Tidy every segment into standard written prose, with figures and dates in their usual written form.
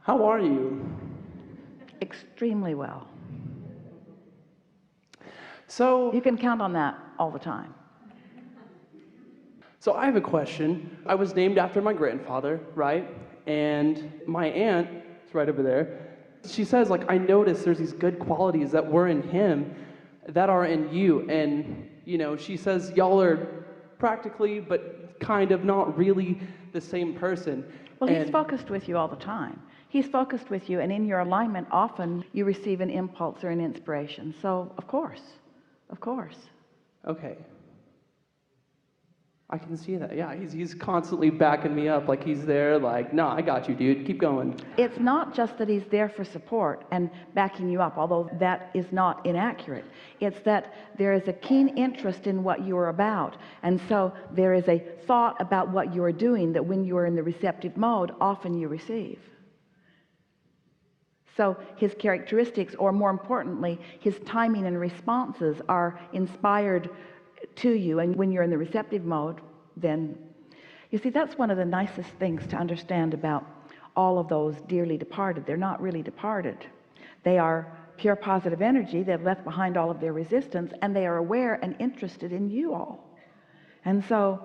How are you? Extremely well. So, You can count on that all the time. so I have a question. I was named after my grandfather, right? And my aunt, is right over there, she says, like, I noticed there's these good qualities that were in him that are in you. And, she says, y'all are practically, but kind of not really the same person. Well, he's And focused with you all the time. He's focused with you, and in your alignment, often you receive an impulse or an inspiration. So, of course. okay. I can see that. Yeah, he's constantly backing me up, like he's there, like, no, I got you, dude. Keep going. It's not just that he's there for support and backing you up, although that is not inaccurate. It's that there is a keen interest in what you are about. And so there is a thought about what you are doing that when you are in the receptive mode, often you receive. So his characteristics, or more importantly, his timing and responses are inspired to you. And when you're in the receptive mode, then you see, that's one of the nicest things to understand about all of those dearly departed. They're not really departed. They are pure positive energy. They've left behind all of their resistance, and they are aware and interested in you all. And so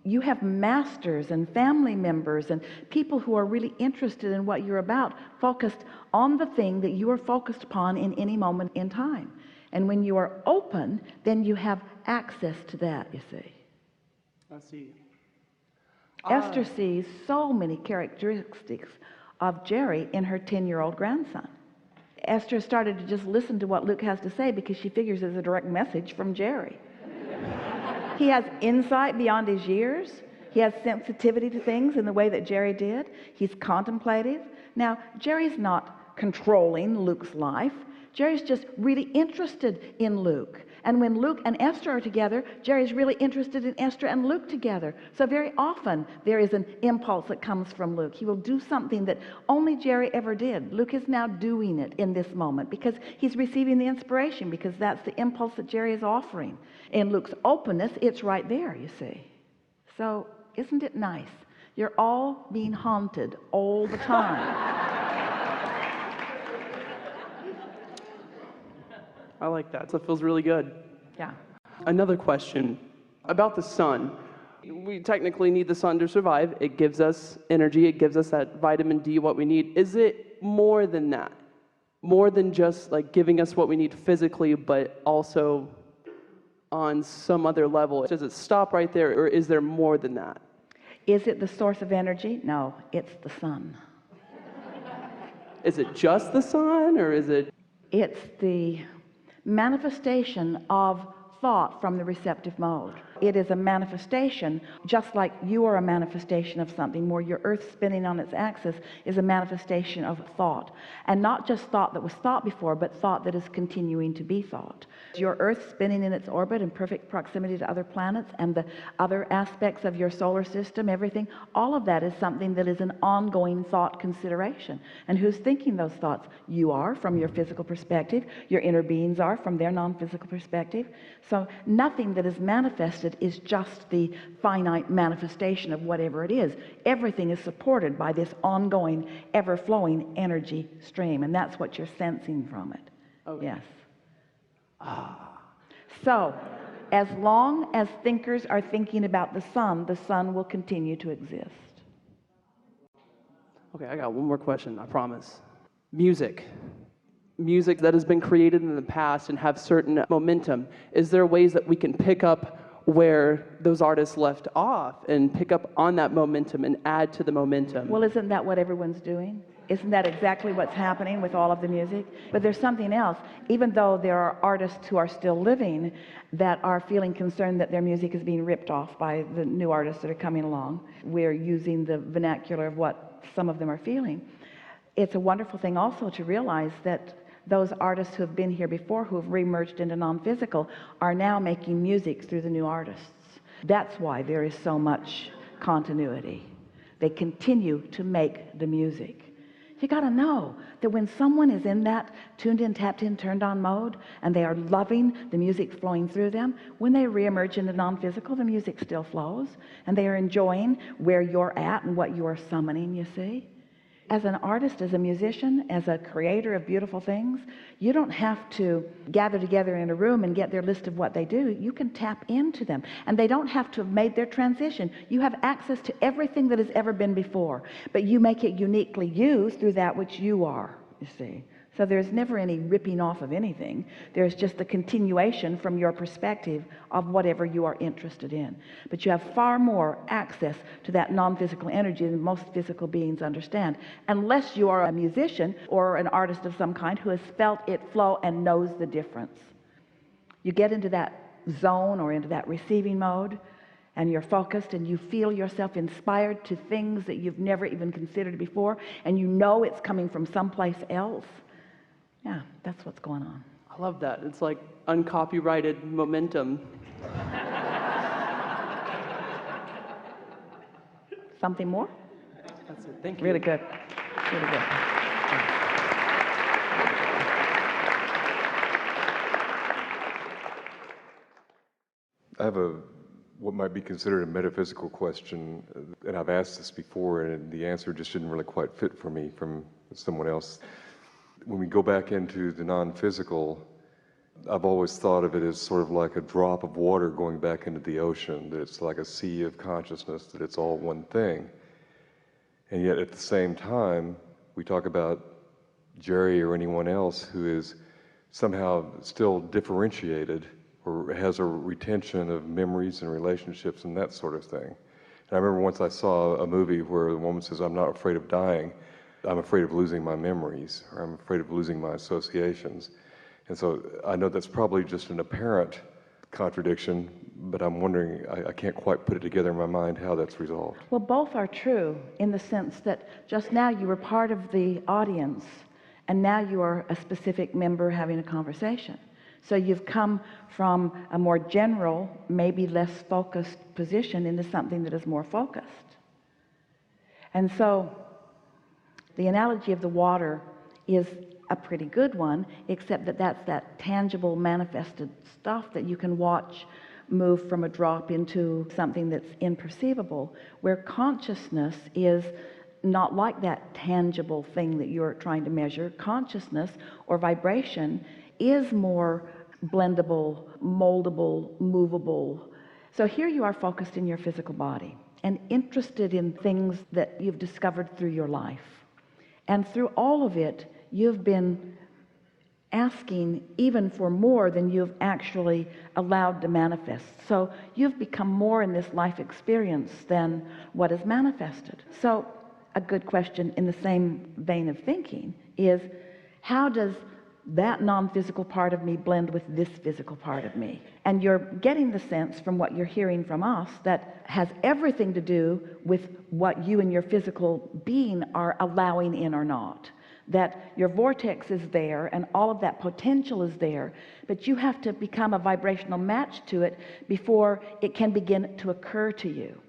you have masters and family members and people who are really interested in what you're about, focused on the thing that you are focused upon in any moment in time. And when you are open, then you have access to that, you see. I see. Esther sees so many characteristics of Jerry in her 10-year-old grandson. Esther started to just listen to what Luke has to say because she figures it's a direct message from Jerry. He has insight beyond his years. He has sensitivity to things in the way that Jerry did. He's contemplative. Now, Jerry's not controlling Luke's life. Jerry's just really interested in Luke. And when Luke and Esther are together, Jerry's really interested in Esther and Luke together. So very often there is an impulse that comes from Luke. He will do something that only Jerry ever did. Luke is now doing it in this moment because he's receiving the inspiration, because that's the impulse that Jerry is offering. In Luke's openness, it's right there, you see. So isn't it nice? You're all being haunted all the time. I like that. That feels really good. Yeah. Another question about the sun. We technically need the sun to survive. It gives us energy. It gives us that vitamin D, what we need. Is it more than that? More than just like giving us what we need physically, but also on some other level? Does it stop right there, or is there more than that? Is it the source of energy? No, it's the sun. Is it just the sun, or is it? It's the manifestation of thought from the receptive mode. It is a manifestation, just like you are a manifestation of something, where your earth spinning on its axis is a manifestation of thought. And not just thought that was thought before, but thought that is continuing to be thought. Your earth spinning in its orbit in perfect proximity to other planets and the other aspects of your solar system, everything, all of that is something that is an ongoing thought consideration. And who's thinking those thoughts? You are, from your physical perspective. Your inner beings are, from their non-physical perspective. So nothing that is manifested is just the finite manifestation of whatever it is. Everything is supported by this ongoing, ever-flowing energy stream, and that's what you're sensing from it. Okay. Yes. So as long as thinkers are thinking about the sun will continue to exist. Okay, I got one more question, I promise. Music that has been created in the past and have certain momentum. Is there ways that we can pick up where those artists left off and pick up on that momentum and add to the momentum? Well, isn't that what everyone's doing? Isn't that exactly what's happening with all of the music? But there's something else. Even though there are artists who are still living that are feeling concerned that their music is being ripped off by the new artists that are coming along, we're using the vernacular of what some of them are feeling. It's a wonderful thing also to realize that those artists who have been here before, who have reemerged into non-physical, are now making music through the new artists. That's why there is so much continuity. They continue to make the music. You got to know that when someone is in that tuned in, tapped in, turned on mode, and they are loving the music flowing through them, when they reemerge into non-physical, the music still flows, and they are enjoying where you're at and what you are summoning, you see. As an artist, as a musician, as a creator of beautiful things, you don't have to gather together in a room and get their list of what they do. You can tap into them, and they don't have to have made their transition. You have access to everything that has ever been before, but you make it uniquely you through that which you are, you see. So there's never any ripping off of anything. There's just the continuation from your perspective of whatever you are interested in. But you have far more access to that non-physical energy than most physical beings understand, unless you are a musician or an artist of some kind who has felt it flow and knows the difference. You get into that zone or into that receiving mode, and you're focused and you feel yourself inspired to things that you've never even considered before, and you know it's coming from someplace else. Yeah, that's what's going on. I love that. It's like uncopyrighted momentum. Something more? That's it. Thank you. Really good. Really good. I have what might be considered a metaphysical question, and I've asked this before, and the answer just didn't really quite fit for me from someone else. When we go back into the non-physical, I've always thought of it as sort of like a drop of water going back into the ocean, that it's like a sea of consciousness, that it's all one thing. And yet at the same time, we talk about Jerry or anyone else who is somehow still differentiated or has a retention of memories and relationships and that sort of thing. And I remember once I saw a movie where the woman says, "I'm not afraid of dying. I'm afraid of losing my memories, or I'm afraid of losing my associations." And so I know that's probably just an apparent contradiction, but I'm wondering, I can't quite put it together in my mind how that's resolved. Well, both are true in the sense that just now you were part of the audience, and now you are a specific member having a conversation. So you've come from a more general, maybe less focused position into something that is more focused. And so the analogy of the water is a pretty good one, except that that's that tangible, manifested stuff that you can watch move from a drop into something that's imperceivable, where consciousness is not like that tangible thing that you're trying to measure. Consciousness or vibration is more blendable, moldable, movable. So here you are focused in your physical body and interested in things that you've discovered through your life. And through all of it, you've been asking even for more than you've actually allowed to manifest. So you've become more in this life experience than what is manifested. So a good question in the same vein of thinking is, how does that non-physical part of me blend with this physical part of me? And you're getting the sense from what you're hearing from us that has everything to do with what you and your physical being are allowing in or not. That your vortex is there and all of that potential is there, but you have to become a vibrational match to it before it can begin to occur to you.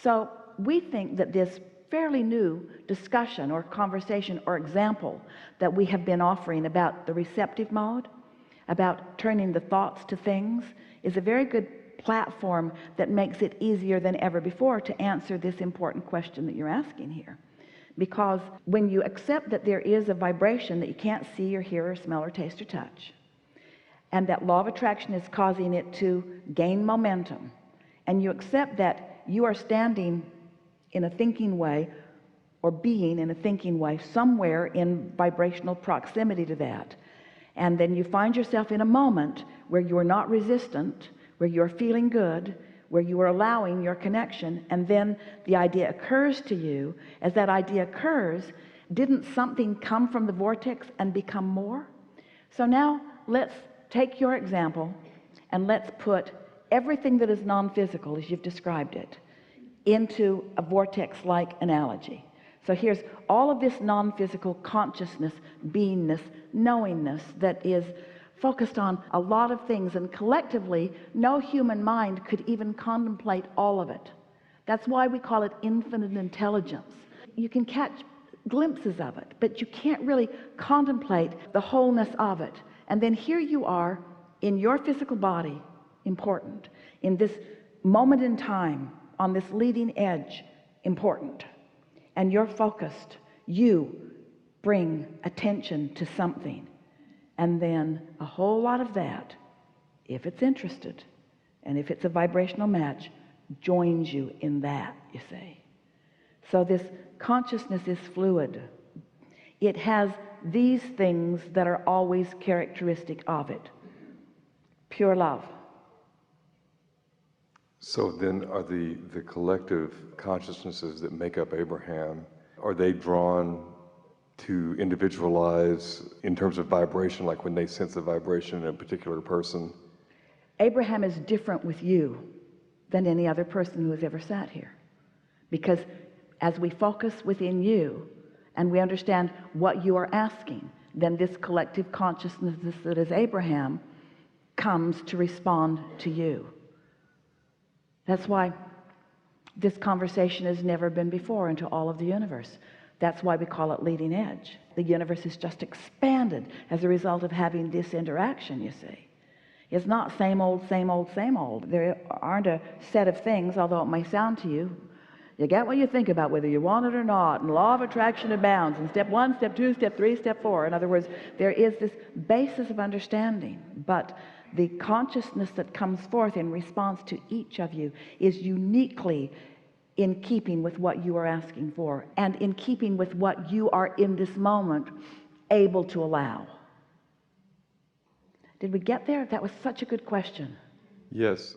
So we think that this fairly new discussion or conversation or example that we have been offering about the receptive mode, about turning the thoughts to things, is a very good platform that makes it easier than ever before to answer this important question that you're asking here. Because when you accept that there is a vibration that you can't see or hear or smell or taste or touch, and that law of attraction is causing it to gain momentum, and you accept that you are standing in a thinking way or being in a thinking way somewhere in vibrational proximity to that, and then you find yourself in a moment where you are not resistant, where you're feeling good, where you are allowing your connection, and then the idea occurs to you. As that idea occurs, didn't something come from the vortex and become more? So now let's take your example and let's put everything that is non-physical, as you've described it, into a vortex-like analogy. So here's all of this non-physical consciousness, beingness, knowingness that is focused on a lot of things, and collectively no human mind could even contemplate all of it. That's why we call it infinite intelligence. You can catch glimpses of it, but you can't really contemplate the wholeness of it. And then here you are in your physical body, important, in this moment in time, on this leading edge, important, and you're focused, You bring attention to something, and then a whole lot of that, if it's interested and if it's a vibrational match, joins you in that, you see. So this consciousness is fluid. It has these things that are always characteristic of it. Pure love. So then are the collective consciousnesses that make up Abraham, are they drawn to individualize in terms of vibration, like when they sense a vibration in a particular person? Abraham is different with you than any other person who has ever sat here. Because as we focus within you and we understand what you are asking, then this collective consciousness that is Abraham comes to respond to you. That's why this conversation has never been before into all of the universe. That's why we call it leading edge. The universe is just expanded as a result of having this interaction, you see. It's not same old, same old, same old. There aren't a set of things, although it may sound to you. You get what you think about, whether you want it or not, and law of attraction abounds, and step 1, step 2, step 3, step 4. In other words, there is this basis of understanding, but the consciousness that comes forth in response to each of you is uniquely in keeping with what you are asking for, and in keeping with what you are in this moment able to allow. Did we get there? That was such a good question. Yes.